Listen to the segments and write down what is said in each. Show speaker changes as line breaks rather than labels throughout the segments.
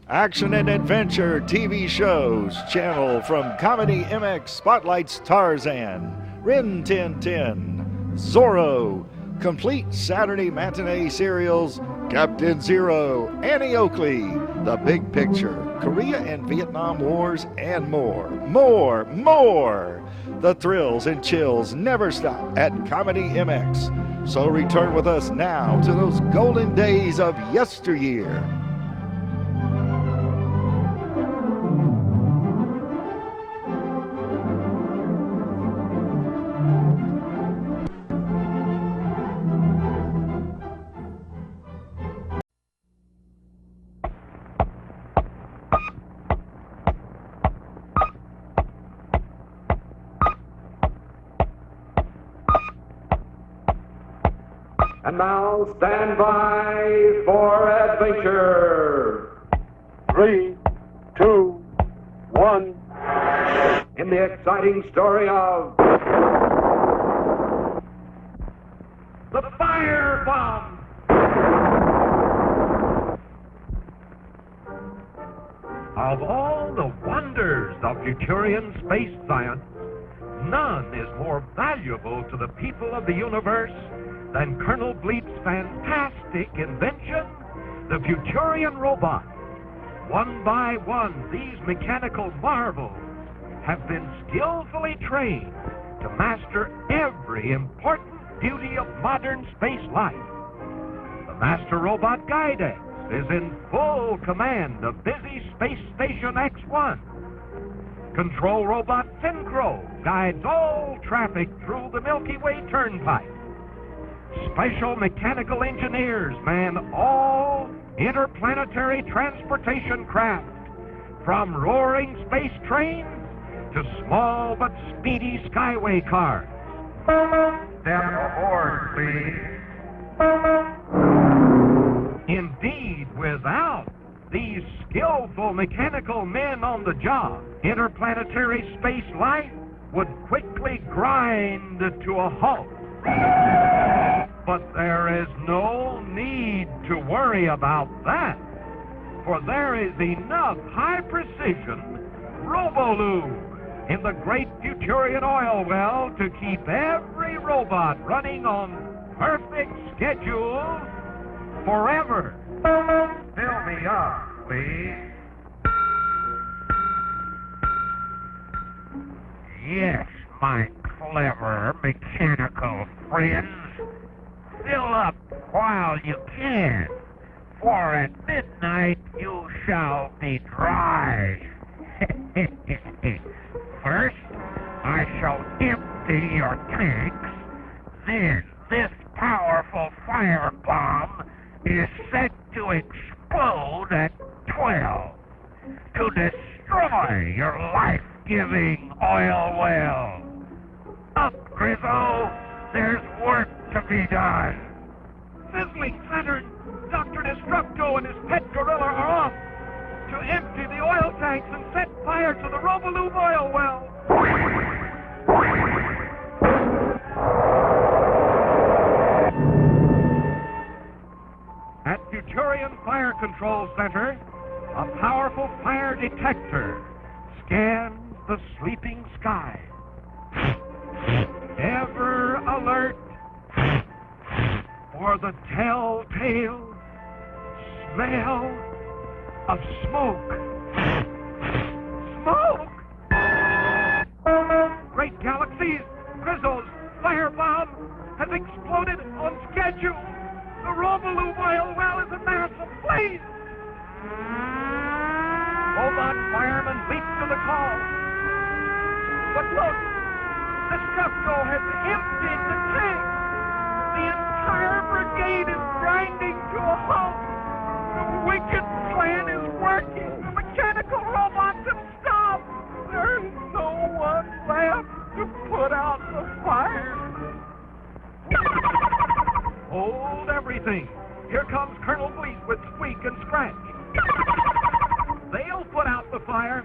Action and adventure TV shows channel from Comedy MX spotlights Tarzan, Rin Tin Tin, Zorro, complete Saturday matinee serials Captain Zero, Annie Oakley, The Big Picture, Korea and Vietnam Wars, and more. The thrills and chills never stop at Comedy MX. So return with us now to those golden days of yesteryear.
And now, stand by for adventure. 3, 2, 1. In the exciting story of the Firebomb. Of all the wonders of Futurian space science, none is more valuable to the people of the universe than Colonel Bleep's fantastic invention, the Futurian robot. One by one, these mechanical marvels have been skillfully trained to master every important duty of modern space life. The Master Robot Guidex is in full command of busy Space Station X1. Control Robot Synchro guides all traffic through the Milky Way Turnpike. Special mechanical engineers man all interplanetary transportation craft, from roaring space trains to small but speedy skyway cars. Step aboard, please. Indeed, without these skillful mechanical men on the job, interplanetary space life would quickly grind to a halt. But there is no need to worry about that, for there is enough high-precision Robolube in the great Futurian oil well to keep every robot running on perfect schedule forever. Fill me up, please. Yes, my clever mechanical friends. Fill up while you can, for at midnight you shall be dry. First, I shall empty your tanks, then this powerful firebomb is set to explode at 12 to destroy your life-giving oil well. Up, Grizzo! There's work to be done. Sizzling Saturn, Doctor Destructo and his pet gorilla are off to empty the oil tanks and set fire to the Robolube oil well. At Futurian Fire Control Center, a powerful fire detector scans the sleeping sky. Ever alert for the telltale smell of smoke. Smoke! Great galaxies, Grizzo's firebomb has exploded on schedule. The Robolube oil well is a mass of blaze. Robot firemen leap to the call. But look! Destructo has emptied the tank. The entire brigade is grinding to a halt. The wicked plan is working. The mechanical robots have stopped. There's no one left to put out the fire. Hold everything. Here comes Colonel Bleep with Squeek and Scratch. They'll put out the fire.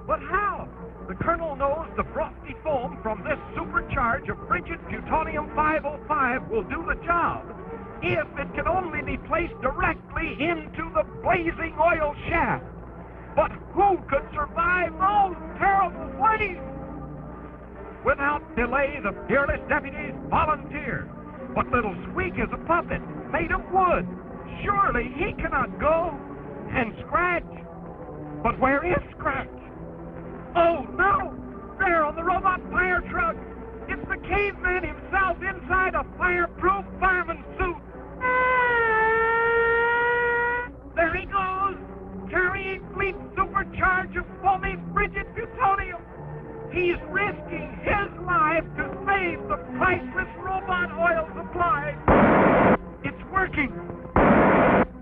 But how? The Colonel knows the frosty foam from this supercharge of frigid plutonium 505 will do the job. if it can only be placed directly into the blazing oil shaft. But who could survive those terrible flames? Without delay, the fearless deputies volunteer. But little Squeak is a puppet made of wood. Surely he cannot go. And Scratch? But where is Scratch? Oh, no! There on the robot fire truck! It's the caveman himself inside a fireproof fireman suit! There he goes! Carrying Bleep's supercharge of foamy frigid plutonium! He's risking his life to save the priceless robot oil supply! It's working!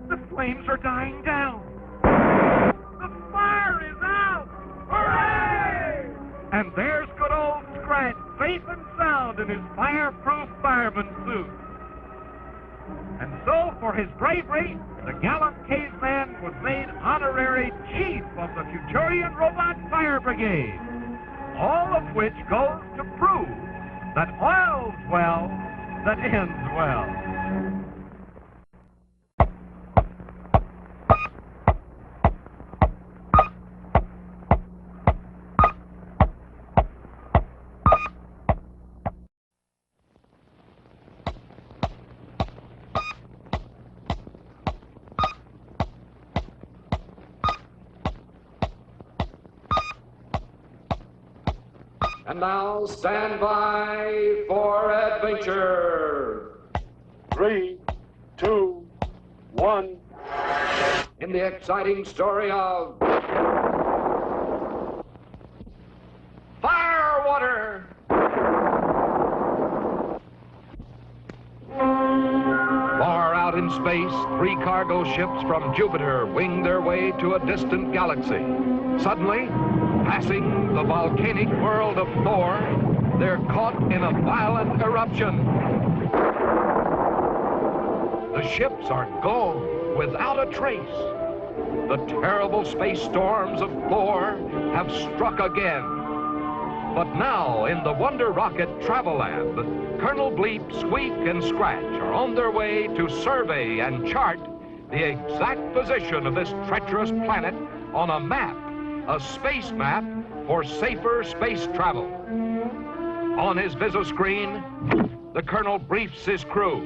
The flames are dying down! The fire is out! Hooray! And there's good old Scratch, safe and sound in his fireproof fireman suit. And so, for his bravery, the gallant caveman was made honorary chief of the Futurian Robot Fire Brigade. All of which goes to prove that oil's well that ends well.
And now, stand by for adventure.
3, 2, 1.
In the exciting story of Firewater. Far out in space, 3 cargo ships from Jupiter wing their way to a distant galaxy. Suddenly, passing the volcanic world of Thor, they're caught in a violent eruption. The ships are gone without a trace. The terrible space storms of Thor have struck again. But now, in the Wonder Rocket Travel Lab, Colonel Bleep, Squeak, and Scratch are on their way to survey and chart the exact position of this treacherous planet on a map. A space map for safer space travel. On his visoscreen, the Colonel briefs his crew.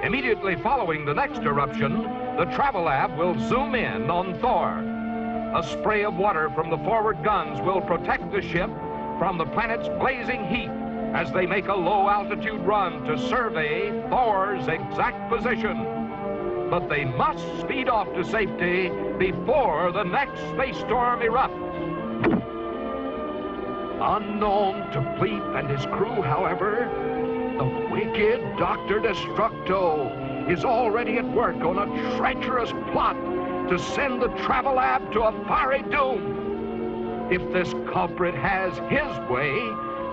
Immediately following the next eruption, the travel lab will zoom in on Thor. A spray of water from the forward guns will protect the ship from the planet's blazing heat as they make a low-altitude run to survey Thor's exact position. But they must speed off to safety before the next space storm erupts. Unknown to Bleep and his crew, however, the wicked Doctor Destructo is already at work on a treacherous plot to send the travel lab to a fiery doom. If this culprit has his way,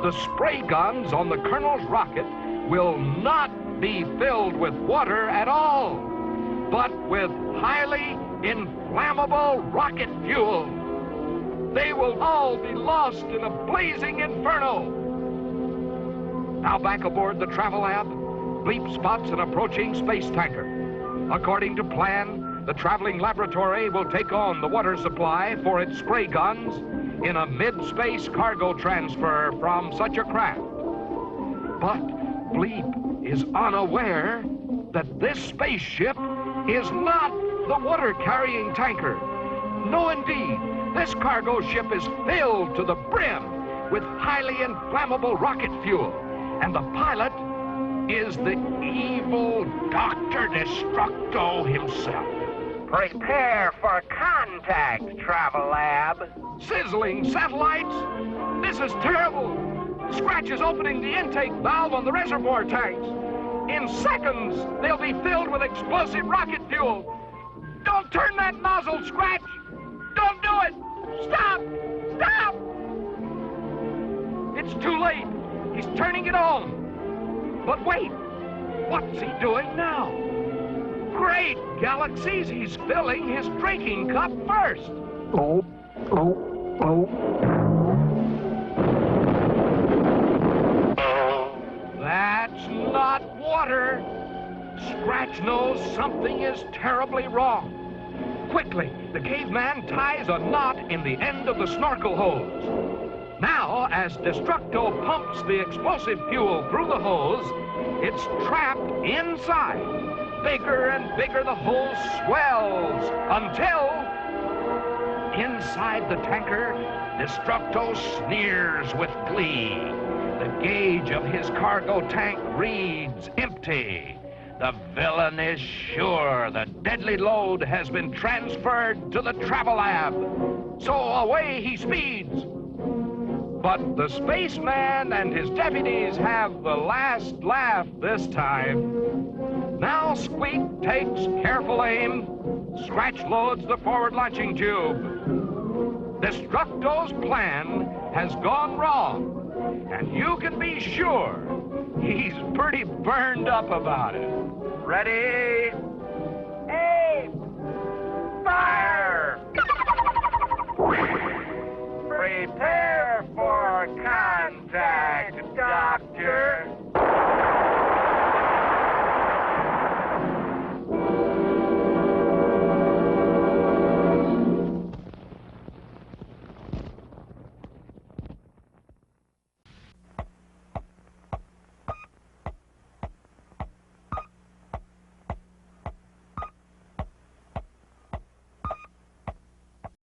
the spray guns on the Colonel's rocket will not be filled with water at all, but with highly inflammable rocket fuel. They will all be lost in a blazing inferno. Now back aboard the travel lab, Bleep spots an approaching space tanker. According to plan, the traveling laboratory will take on the water supply for its spray guns in a mid-space cargo transfer from such a craft. But Bleep is unaware that this spaceship is not the water-carrying tanker. No, indeed, this cargo ship is filled to the brim with highly inflammable rocket fuel, and the pilot is the evil Doctor Destructo himself.
Prepare for contact, Travel Lab.
Sizzling satellites? This is terrible. Scratch is opening the intake valve on the reservoir tanks. In seconds, they'll be filled with explosive rocket fuel. Don't turn that nozzle, Scratch! Don't do it! Stop! Stop! It's too late. He's turning it on. But wait, what's he doing now? Great galaxies, he's filling his drinking cup first. That's not water. Scratch knows something is terribly wrong. Quickly, the caveman ties a knot in the end of the snorkel hose. Now, as Destructo pumps the explosive fuel through the hose, it's trapped inside. Bigger and bigger the hose swells until, inside the tanker, Destructo sneers with glee. The gauge of his cargo tank reads empty. The villain is sure the deadly load has been transferred to the travel lab. So away he speeds. But the spaceman and his deputies have the last laugh this time. Now Squeak takes careful aim. Scratch loads the forward launching tube. Destructo's plan has gone wrong, and you can be sure he's pretty burned up about it.
Ready?